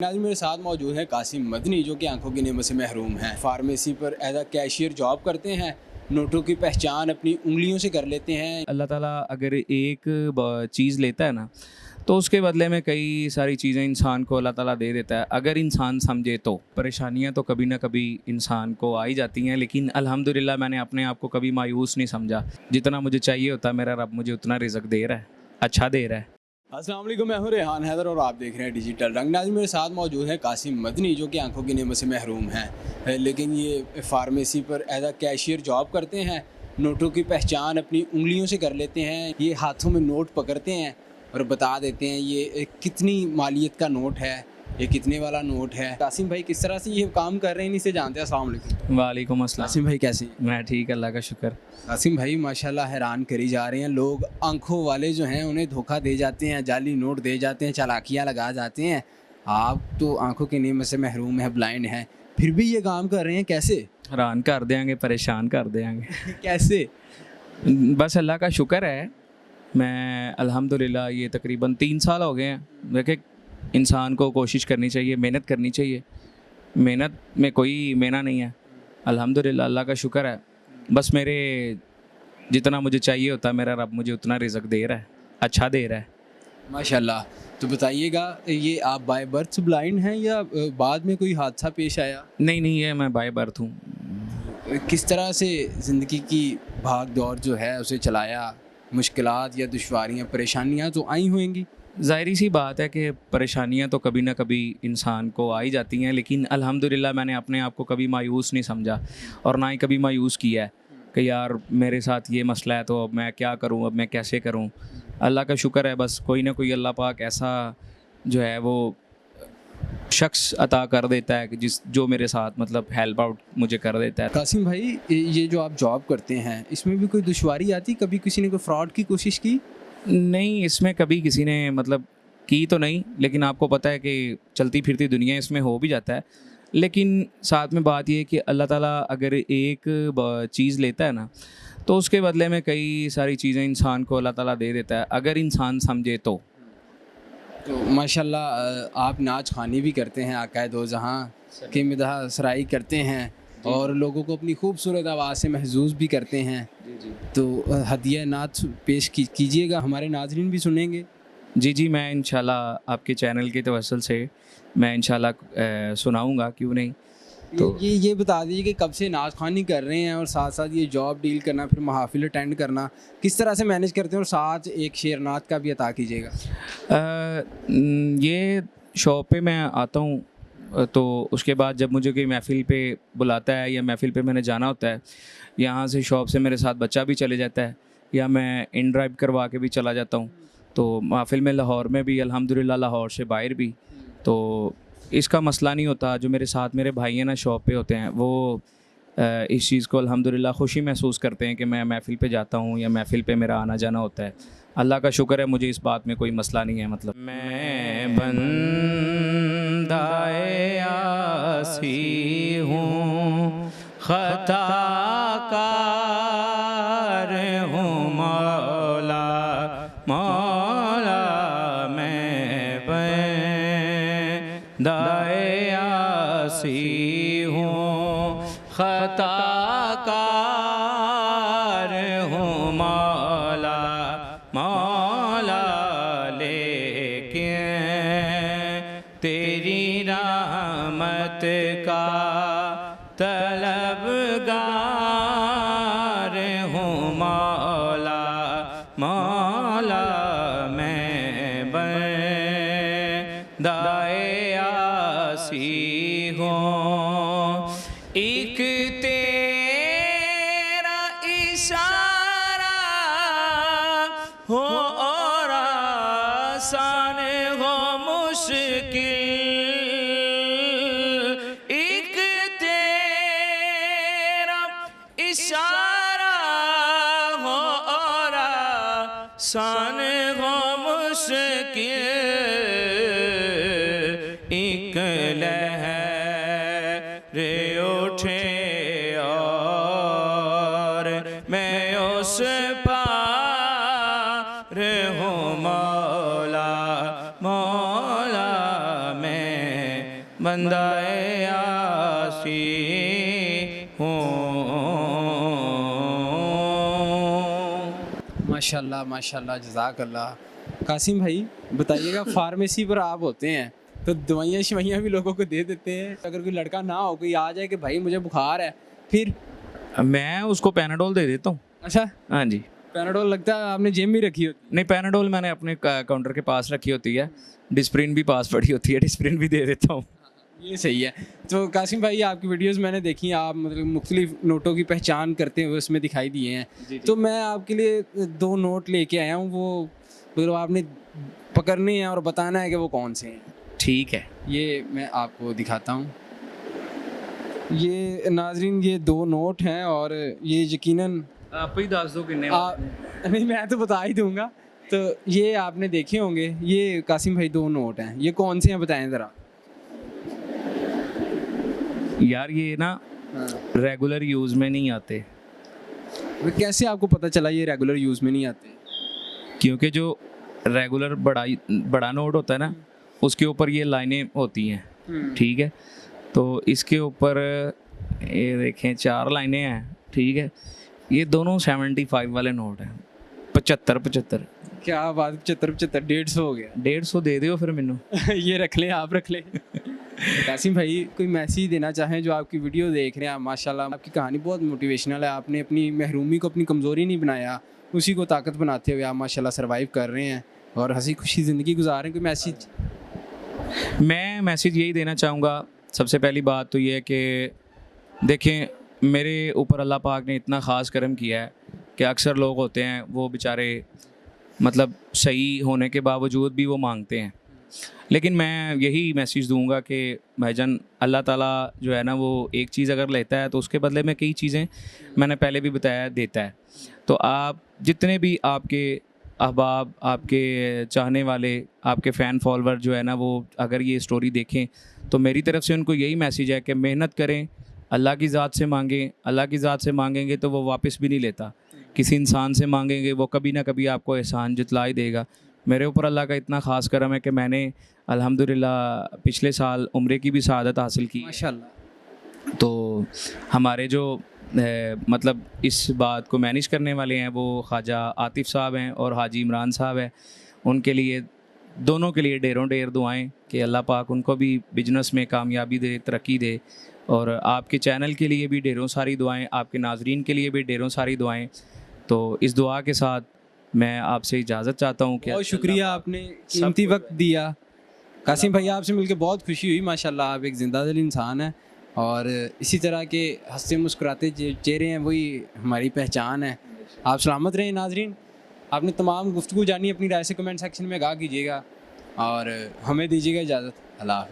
आज मेरे साथ मौजूद है कासिम मदनी जो कि आंखों की नेमत से महरूम हैं। फार्मेसी पर एज अ कैशियर जॉब करते हैं। नोटों की पहचान अपनी उंगलियों से कर लेते हैं। अल्लाह ताला अगर एक चीज़ लेता है ना, तो उसके बदले में कई सारी चीज़ें इंसान को अल्लाह ताला दे देता है। अगर इंसान समझे तो परेशानियां तो कभी ना कभी इंसान को आ ही जाती हैं, लेकिन अल्हम्दुलिल्लाह मैंने अपने आप को कभी मायूस नहीं समझा। जितना मुझे चाहिए होता मेरा रब मुझे उतना रिज़्क दे रहा है, अच्छा दे रहा है। अस्सलाम वालेकुम, मैं हूं रेहान हैदर और आप देख रहे हैं डिजिटल रंग। आज मेरे साथ मौजूद है कासिम मदनी जो कि आंखों की नेमत से महरूम हैं, लेकिन ये फार्मेसी पर एज अ कैशियर जॉब करते हैं। नोटों की पहचान अपनी उंगलियों से कर लेते हैं। ये हाथों में नोट पकड़ते हैं और बता देते हैं ये कितनी मालियत का नोट है, ये कितने वाला नोट है। कासिम भाई किस तरह से ये काम कर रहे हैं इनसे जानते हैं। अस्सलाम वालेकुम। वालेकुम अस्सलाम। कासिम भाई कैसे हैं? मैं ठीक, अल्लाह का शुक्र। कासिम भाई माशाल्लाह हैरान करी जा रहे हैं। लोग आंखों वाले जो हैं उन्हें धोखा दे जाते हैं, जाली नोट दे जाते हैं, चालाकियाँ लगा जाते हैं। आप तो आंखों की नेमत से महरूम है, ब्लाइंड हैं, फिर भी ये काम कर रहे हैं। कैसे? हैरान कर देंगे, परेशान कर देंगे। कैसे? बस अल्लाह का शुक्र है। मैं अल्हम्दुलिल्लाह ये तकरीबन 3 साल हो गए हैं। देखिए, इंसान को कोशिश करनी चाहिए, मेहनत करनी चाहिए। मेहनत में कोई मेना नहीं है। अल्हम्दुलिल्लाह अल्लाह का शुक्र है। बस मेरे जितना मुझे चाहिए होता मेरा रब मुझे उतना रिज़्क दे रहा है, अच्छा दे रहा है। माशाल्लाह। तो बताइएगा, ये आप बाय बर्थ ब्लाइंड हैं या बाद में कोई हादसा पेश आया? नहीं नहीं, ये मैं बाय बर्थ हूँ। किस तरह से ज़िंदगी की भाग दौड़ जो है उसे चलाया? मुश्किलात या दुश्वारियाँ, परेशानियाँ तो आई होंगी। ज़ाहिर सी बात है कि परेशानियां तो कभी ना कभी इंसान को आ ही जाती हैं, लेकिन अल्हम्दुलिल्लाह मैंने अपने आप को कभी मायूस नहीं समझा और ना ही कभी मायूस किया है कि यार मेरे साथ ये मसला है तो अब मैं क्या करूं, अब मैं कैसे करूं। अल्लाह का शुक्र है, बस कोई ना कोई अल्लाह पाक ऐसा जो है वो शख्स अता कर देता है कि जो मेरे साथ मतलब हेल्प आउट मुझे कर देता है। कासिम भाई, ये जो आप जॉब करते हैं इसमें भी कोई दुश्वारी आती? कभी किसी ने कोई फ्रॉड की कोशिश की? नहीं, इसमें कभी किसी ने मतलब की तो नहीं, लेकिन आपको पता है कि चलती फिरती दुनिया इसमें हो भी जाता है। लेकिन साथ में बात ये है कि अल्लाह ताला अगर एक चीज़ लेता है ना, तो उसके बदले में कई सारी चीज़ें इंसान को अल्लाह ताला दे देता है, अगर इंसान समझे तो। तो माशाल्लाह आप नाच खानी भी करते हैं, आकाए दो जहाँ की मदह सराई करते हैं और लोगों को अपनी खूबसूरत आवाज़ से महजूज़ भी करते हैं। जी तो हदिया नात पेश कीजिएगा, हमारे नाज़रीन भी सुनेंगे। जी जी, मैं इंशाल्लाह आपके चैनल के तवस्सुल से मैं इंशाल्लाह सुनाऊँगा, क्यों नहीं। तो ये बता दीजिए कि कब से नाच खानी कर रहे हैं और साथ साथ ये जॉब डील करना, फिर महफिल अटेंड करना, किस तरह से मैनेज करते हैं? और साथ एक शेर नात का भी अता कीजिएगा। ये शॉप पे मैं आता हूँ, तो उसके बाद जब मुझे कोई महफ़िल पे बुलाता है या महफ़िल पे मैंने जाना होता है, यहाँ से शॉप से मेरे साथ बच्चा भी चले जाता है या मैं इन ड्राइव करवा के भी चला जाता हूँ। तो महफ़िल में लाहौर में भी अल्हम्दुलिल्लाह, लाहौर से बाहर भी, तो इसका मसला नहीं होता। जो मेरे साथ मेरे भाई हैं ना शॉप पे होते हैं, वो इस चीज़ को अल्हम्दुलिल्लाह खुशी महसूस करते हैं कि मैं महफ़िल पे जाता हूँ या महफ़िल पे मेरा आना जाना होता है। अल्लाह का शुक्र है, मुझे इस बात में कोई मसला नहीं है। मतलब मैं बंदाए आसी हूँ, ख़ताकार हूँ मौला, मौला मैं बंदाए आसी हूँ, ख़ताकार हूँ मौला, मौला लेकिन तेरी रहमत का तलबगार हूँ मौला, मौला मैं बंदाए आसी हूँ। एक तेरा इशारा हो और आसान हो मुश्किल, एक तेरा इशारा हो और आसान हो मुश्किल, एक लहर उठे और मैं उस पार हूँ मौला, मौला मैं बंदाए आसी हूँ। माशाल्लाह माशाल्लाह, जज़ाकल्लाह। कासिम भाई बताइएगा, फार्मेसी पर आप होते हैं तो दवाइयाँ शवाइयाँ भी लोगों को दे देते हैं? अगर कोई लड़का ना हो, कोई आ जाए कि भाई मुझे बुखार है, फिर? मैं उसको पैनाडोल दे देता हूँ। अच्छा, हाँ जी। पैराडोल लगता है आपने जेब में रखी होती नहीं, पैनाडोल मैंने अपने काउंटर के पास रखी होती है, डिस्प्रिन भी पास पड़ी होती है, डिस्प्रिन भी दे देता हूँ। है? ये सही है। तो कासिम भाई आपकी वीडियोस मैंने देखी, आप मतलब मुख्तलिफ नोटों की पहचान करते हुए उसमें दिखाई दिए हैं। तो मैं आपके लिए 2 नोट लेके आया हूँ, वो मतलब आपने पकड़ने हैं और बताना है कि वो कौन से हैं। ठीक है। ये मैं आपको दिखाता हूँ। ये नाजरीन, ये 2 नोट हैं और ये यकीनन आप ही दस दो किन्ने नहीं, मैं तो बता ही दूंगा। तो ये आपने देखे होंगे, ये कासिम भाई 2 नोट हैं, ये कौन से हैं बताएं ज़रा। यार ये ना रेगुलर यूज़ में नहीं आते, तो कैसे आपको पता चला ये रेगुलर यूज़ में नहीं आते? क्योंकि जो रेगुलर बड़ा नोट होता है ना, उसके ऊपर ये लाइनें होती हैं, ठीक है। तो इसके ऊपर ये देखें 4 लाइनें हैं, ठीक है। ये दोनों 75 वाले नोट हैं, 75। क्या बात, 75 150 हो गया। 150 दे दो फिर मैनू। ये रख लें, आप रख लें। कासिम भाई कोई मैसेज देना चाहें जो आपकी वीडियो देख रहे हैं? माशाल्लाह आपकी कहानी बहुत मोटिवेशनल है। आपने अपनी महरूमी को अपनी कमज़ोरी नहीं बनाया, उसी को ताकत बनाते हुए आप माशाल्लाह सर्वाइव कर रहे हैं और हंसी खुशी ज़िंदगी गुजार रहे हैं। कोई मैसेज? मैं मैसेज यही देना चाहूँगा, सबसे पहली बात तो ये है कि देखें, मेरे ऊपर अल्लाह पाक ने इतना ख़ास करम किया है कि अक्सर लोग होते हैं वो बेचारे मतलब सही होने के बावजूद भी वो मांगते हैं। लेकिन मैं यही मैसेज दूंगा कि भाईजान, अल्लाह ताला जो है ना, वो एक चीज़ अगर लेता है तो उसके बदले में कई चीज़ें, मैंने पहले भी बताया, देता है। तो आप जितने भी आपके अहबाब, आपके चाहने वाले, आपके फ़ैन फॉलोवर जो है ना, वो अगर ये स्टोरी देखें तो मेरी तरफ से उनको यही मैसेज है कि मेहनत करें, अल्लाह की ज़ात से मांगें। अल्लाह की ज़ात से मांगेंगे तो वो वापस भी नहीं लेता। किसी इंसान से मांगेंगे वो कभी ना कभी आपको एहसान जतला ही देगा। मेरे ऊपर अल्लाह का इतना ख़ास करम है कि मैंने अल्हम्दुलिल्लाह पिछले साल उम्रे की भी सआदत हासिल की। माशाल्लाह। तो हमारे जो मतलब इस बात को मैनेज करने वाले हैं वो ख्वाजा आतिफ़ साहब हैं और हाजी इमरान साहब हैं। उनके लिए, दोनों के लिए ढेरों ढेर दुआएं कि अल्लाह पाक उनको भी बिजनेस में कामयाबी दे, तरक्की दे। और आपके चैनल के लिए भी ढेरों सारी दुआएं, आपके नाजरीन के लिए भी ढेरों सारी दुआएं। तो इस दुआ के साथ मैं आपसे इजाज़त चाहता हूँ कि बहुत शुक्रिया, आपने कीमती वक्त दिया। कासिम भैया आपसे मिलकर बहुत खुशी हुई। माशाल्लाह आप एक ज़िंदा दिल इंसान हैं और इसी तरह के हंसते मुस्कुराते चेहरे हैं, वही हमारी पहचान है। आप सलामत रहें नाजरीन। आपने तमाम गुफ्तगू जानी, अपनी राय से कमेंट सेक्शन में आगाह कीजिएगा और हमें दीजिएगा इजाज़त। अल्लाह हाफ़िज़।